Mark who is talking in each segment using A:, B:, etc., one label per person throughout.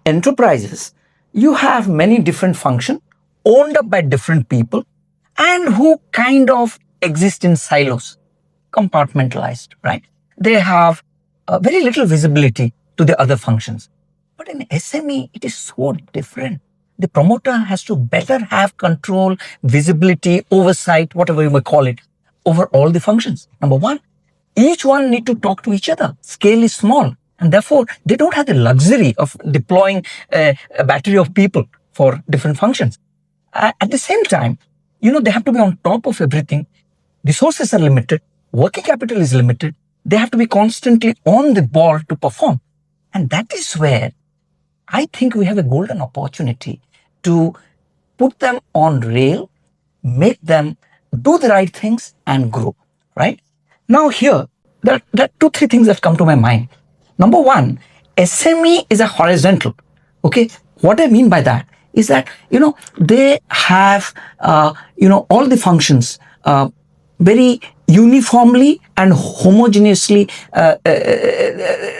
A: enterprises, you have many different functions owned up by different people and who kind of exist in silos, compartmentalized, right? They have very little visibility to the other functions. But in SME, it is so different. The promoter has to better have control, visibility, oversight, whatever you may call it, over all the functions. Number one, each one need to talk to each other. Scale is small, and therefore they don't have the luxury of deploying a battery of people for different functions. At the same time, they have to be on top of everything. Resources are limited. Working capital is limited. They have to be constantly on the ball to perform. And that is where I think we have a golden opportunity to put them on rail, make them do the right things and grow, right? Now here, there are 2-3 things that come to my mind. Number one, SME is a horizontal. Okay, what I mean by that is that, they have, all the functions very uniformly and homogeneously,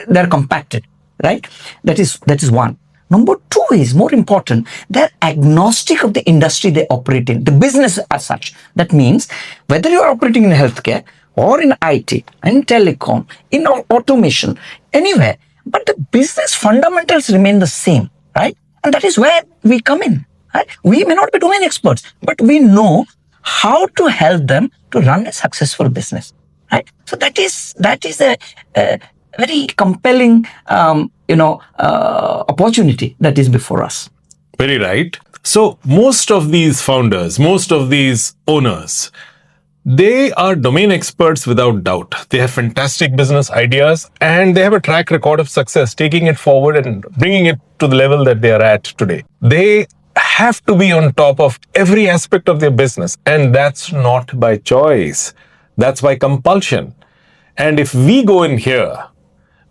A: they're compacted, right? That is one. Number two is more important. They're agnostic of the industry they operate in, the business as such. That means whether you're operating in healthcare or in IT, in telecom, in automation, anywhere, but the business fundamentals remain the same, right? And that is where we come in, right? We may not be domain experts, but we know how to help them to run a successful business, right? So that is a very compelling, opportunity that is before us.
B: Very right. So most of these founders, most of these owners, they are domain experts without doubt. They have fantastic business ideas and they have a track record of success, taking it forward and bringing it to the level that they are at today. They have to be on top of every aspect of their business, and that's not by choice. That's by compulsion. And if we go in here,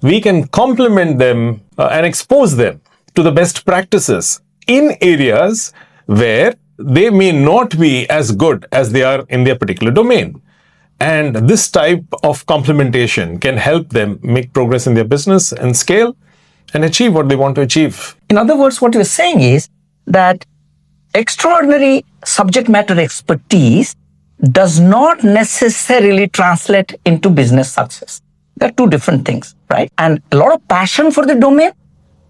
B: we can complement them and expose them to the best practices in areas where they may not be as good as they are in their particular domain. And this type of complementation can help them make progress in their business and scale and achieve what they want to achieve.
A: In other words, what you're saying is that extraordinary subject matter expertise does not necessarily translate into business success. They're two different things, right? And a lot of passion for the domain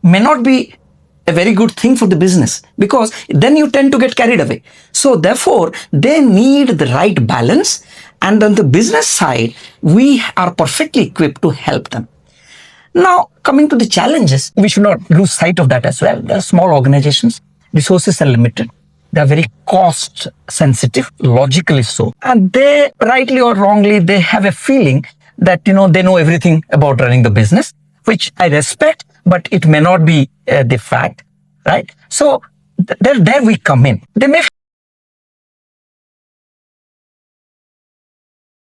A: may not be a very good thing for the business, because then you tend to get carried away. So therefore, they need the right balance. And on the business side, we are perfectly equipped to help them. Now, coming to the challenges, we should not lose sight of that as well. There are small organizations, resources are limited. They are very cost sensitive, logically so. And they, rightly or wrongly, they have a feeling that, they know everything about running the business, which I respect, but it may not be the fact, right? So there we come in. They may